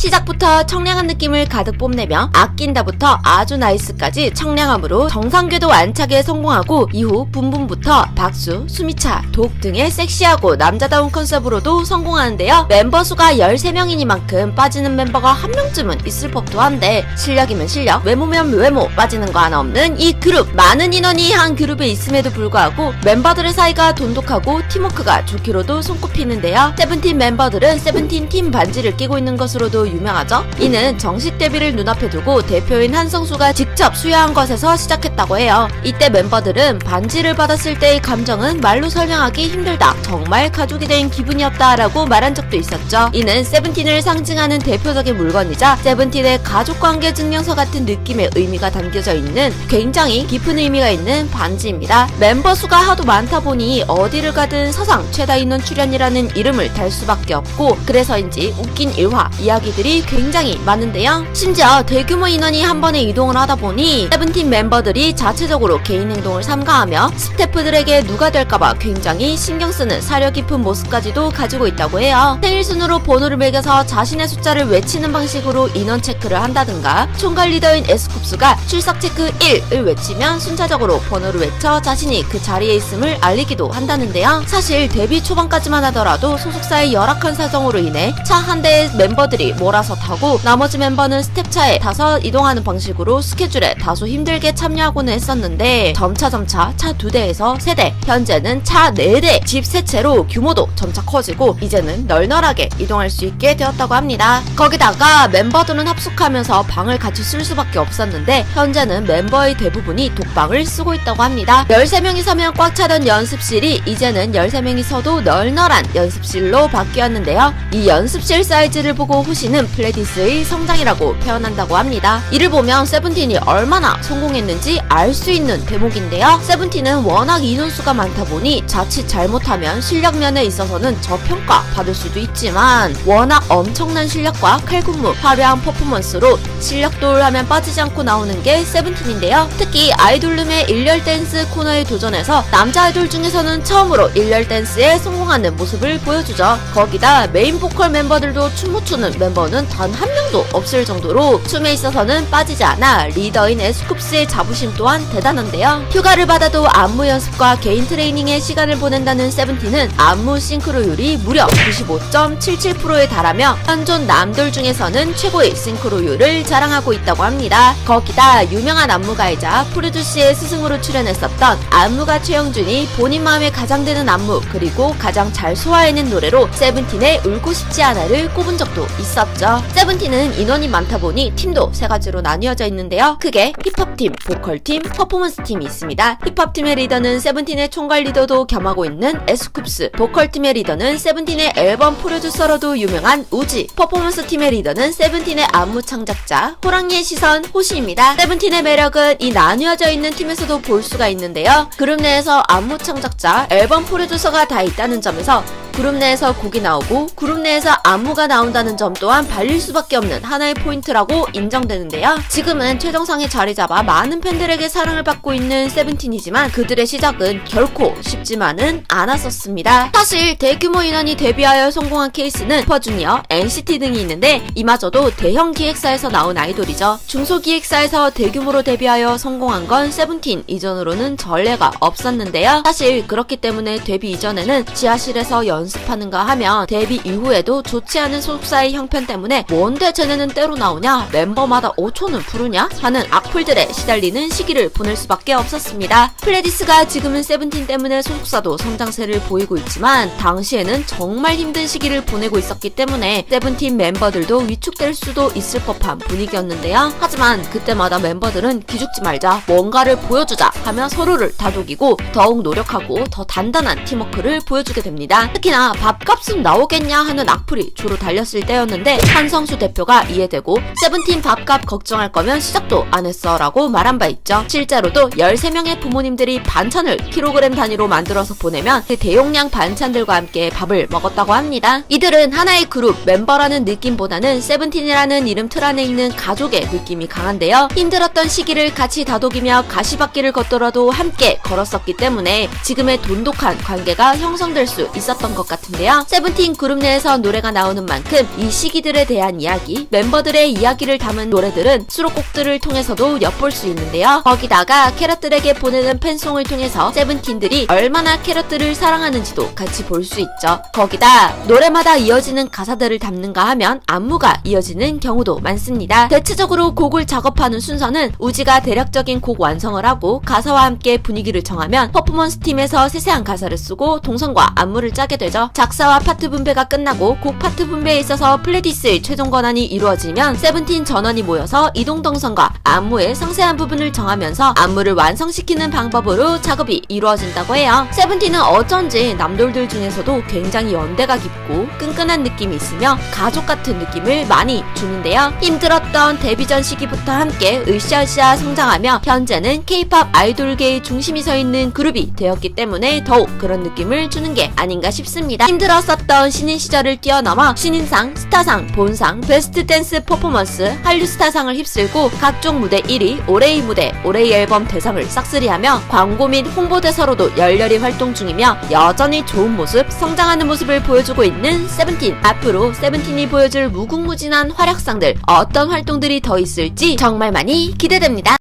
시작부터 청량한 느낌을 가득 뽐내며 아낀다부터 아주 나이스까지 청량함으로 정상궤도 안착에 성공하고 이후 붐붐부터 박수, 수미차, 독 등의 섹시하고 남자다운 컨셉으로도 성공하는데요. 멤버 수가 13명이니만큼 빠지는 멤버가 한 명쯤은 있을 법도 한데 실력이면 실력, 외모면 외모 빠지는 거 하나 없는 이 그룹. 많은 인원이 한 그룹에 있음에도 불구하고 멤버들의 사이가 돈독하고 팀워크가 좋기로도 손꼽히는데요. 세븐틴 멤버들은 세븐틴 팀 반지를 끼고 있는 것으로도 유명하죠. 이는 정식 데뷔를 눈앞에 두고 대표인 한성수가 직접 수여한 것에서 시작했다고 해요. 이때 멤버들은 반지를 받았을 때의 감정은 말로 설명하기 힘들다, 정말 가족이 된 기분이었다 라고 말한 적도 있었죠. 이는 세븐틴을 상징하는 대표적인 물건이자 세븐틴의 가족관계 증명서 같은 느낌의 의미가 담겨져 있는 굉장히 깊은 의미가 있는 반지입니다. 멤버 수가 하도 많다 보니 어디를 가든 사상 최다 인원 출연이라는 이름을 달 수밖에 없고, 그래서인지 웃긴 일화, 이야기들이 굉장히 많은데요. 심지어 대규모 인원이 한 번에 이동을 하다 보니 세븐틴 멤버들이 자체적으로 개인 행동을 삼가하며 스태프들에게 누가 될까봐 굉장히 신경쓰는 사려 깊은 모습까지도 가지고 있다고 해요. 생일 순으로 번호를 매겨서 자신의 숫자를 외치는 방식으로 인원 체크를 한다든가, 총괄 리더인 에스쿱스가 출석 체크 1을 외치면 순차적으로 번호를 외쳐 자신이 그 자리에 있음을 알리기도 한다는데요. 사실 데뷔 초반까지만 하더라도 소속사의 열악한 사정으로 인해 차 한 대에 멤버들이 몰아서 타고 나머지 멤버는 스텝차에 타서 이동하는 방식으로 스케줄에 다소 힘들게 참여하고는 했었는데, 점차 차 2대에서 3대, 현재는 차 4대, 집 3채로 규모도 점차 커지고 이제는 널널하게 이동할 수 있게 되었다고 합니다. 거기다가 멤버들은 합숙하면서 방을 같이 쓸 수밖에 없었는데 현재는 멤버의 대부분이 독방을 쓰고 있다고 합니다. 13명이서면 꽉 차던 연습실이 이제는 13명이서도 널널한 연습실로 바뀌었는데요. 이 연습실 사이즈를 보고 호시는 플레디스의 성장이라고 표현한다고 합니다. 이를 보면 세븐틴이 얼마나 성공했는지 알 수 있는 대목인데요. 세븐틴은 워낙 인원수가 많다 보니 자칫 잘못하면 실력 면에 있어서는 저평가 받을 수도 있지만 워낙 엄청난 실력과 칼군무, 화려한 퍼포먼스로 실력돌 하면 빠지지 않고 나오는 게 세븐틴인데요. 특히 아이돌룸의 일렬 댄스 코너에 도전해서 남자 아이돌 중에서는 처음으로 일렬 댄스에 성공하는 모습을 보여주죠. 거기다 메인 보컬 멤버들도 춤을 추는 멤버는 단 한 명도 없을 정도로 춤에 있어서는 빠지지 않아 리더인 에스쿱스의 자부심 또한 대단한데요. 휴가를 받아도 안무 연습과 개인 트레이닝에 시간을 보낸다는 세븐틴은 안무 싱크로율이 무려 95.77%에 달하며 현존 남돌 중에서는 최고의 싱크로율을 자랑하고 있다고 합니다. 거기다 유명한 안무가이자 프로듀스의 스승으로 출연했었던 안무가 최영준이 본인 마음에 가장 드는 안무 그리고 가장 잘 소화해낸 노래로 세븐틴의 울고 싶지 않아를 꼽은 적도 있었죠. 세븐틴은 인원이 많다 보니 팀도 3가지로 나뉘어져 있는데요. 크게 힙합팀, 보컬팀, 퍼포먼스팀이 있습니다. 힙합팀의 리더는 세븐틴의 총괄 리더도 겸하고 있는 에스쿱스, 보컬팀의 리더는 세븐틴의 앨범 프로듀서로도 유명한 우지, 퍼포먼스팀의 리더는 세븐틴의 안무 창작자 호랑이의 시선 호시입니다. 세븐틴의 매력은 이 나뉘어져 있는 팀에서도 볼 수가 있는데요. 그룹 내에서 안무 창작자, 앨범 프로듀서가 다 있다는 점에서 그룹 내에서 곡이 나오고 그룹 내에서 안무가 나온다는 점 또한 발릴 수밖에 없는 하나의 포인트라고 인정되는데요. 지금은 최정상에 자리 잡아 많은 팬들에게 사랑을 받고 있는 세븐틴이지만 그들의 시작은 결코 쉽지만은 않았었습니다. 사실 대규모 인원이 데뷔하여 성공한 케이스는 슈퍼주니어, NCT 등이 있는데 이마저도 대형 기획사에서 나온 아이돌이죠. 중소기획사에서 대규모로 데뷔하여 성공한 건 세븐틴 이전으로는 전례가 없었는데요. 사실 그렇기 때문에 데뷔 이전에는 지하실에서 연습하는가 하면 데뷔 이후에도 좋지 않은 소속사의 형편 때문에 뭔데 쟤네는 때로 나오냐, 멤버마다 5초는 부르냐 하는 악플들에 시달리는 시기를 보낼 수밖에 없었습니다. 플레디스가 지금은 세븐틴 때문에 소속사도 성장세를 보이고 있지만 당시에는 정말 힘든 시기를 보내고 있었기 때문에 세븐틴 멤버들도 위축될 수도 있을 법한 분위기였는데요. 하지만 그때마다 멤버들은 기죽지 말자, 뭔가를 보여주자 하며 서로를 다독이고 더욱 노력하고 더 단단한 팀워크를 보여주게 됩니다. 특히나 밥값은 나오겠냐 하는 악플이 주로 달렸을 때였는데 한성수 대표가 이해되고 세븐틴 밥값 걱정할 거면 시작도 안 했어 라고 말한 바 있죠. 실제로도 13명의 부모님들이 반찬을 킬로그램 단위로 만들어서 보내면 그 대용량 반찬들과 함께 밥을 먹었다고 합니다. 이들은 하나의 그룹 멤버라는 느낌보다는 세븐틴이라는 이름 틀 안에 있는 가족의 느낌이 강한데요. 힘들었던 시기를 같이 다독이며 가시밭길을 걷더라도 함께 걸었었기 때문에 지금의 돈독한 관계가 형성될 수 있었던 것 같은데요. 세븐틴 그룹 내에서 노래가 나오는 만큼 이 시기들에 대한 이야기, 멤버들의 이야기를 담은 노래들은 수록곡들을 통해서도 엿볼 수 있는데요. 거기다가 캐럿들에게 보내는 팬송을 통해서 세븐틴들이 얼마나 캐럿들을 사랑하는지도 같이 볼 수 있죠. 거기다 노래마다 이어지는 가사들을 담는가 하면 안무가 이어지는 경우도 많습니다. 대체적으로 곡을 작업하는 순서는 우지가 대략적인 곡 완성을 하고 가사와 함께 분위기를 정하면 퍼포먼스 팀에서 세세한 가사를 쓰고 동선과 안무를 짜게 되죠. 작사와 파트 분배가 끝나고 곡 파트 분배에 있어서 플레디스의 최종 권한이 이루어지면 세븐틴 전원이 모여서 이동 동선과 안무의 상세한 부분을 정하면서 안무를 완성시키는 방법으로 작업이 이루어진다고 해요. 세븐틴은 어쩐지 남돌들 중에서도 굉장히 연대가 깊고 끈끈한 느낌이 있으며 가족 같은 느낌을 많이 주는데요. 힘들었던 데뷔 전 시기부터 함께 으쌰으쌰 성장하며 현재는 K-POP 아이돌계의 중심이 서 있는 그룹이 되었기 때문에 더욱 그런 느낌을 주는 게 아닌가 싶습니다. 힘들었었던 신인 시절을 뛰어넘어 신인상, 스타상, 본상, 베스트 댄스 퍼포먼스, 한류 스타상을 휩쓸고 각종 무대 1위, 올해의 무대, 올해의 앨범 대상을 싹쓸이하며 광고 및 홍보 대사로도 열렬히 활동 중이며 여전히 좋은 모습, 성장하는 모습을 보여주고 있는 세븐틴. 앞으로 세븐틴이 보여줄 무궁무진한 활약상들, 어떤 활동들이 더 있을지 정말 많이 기대됩니다.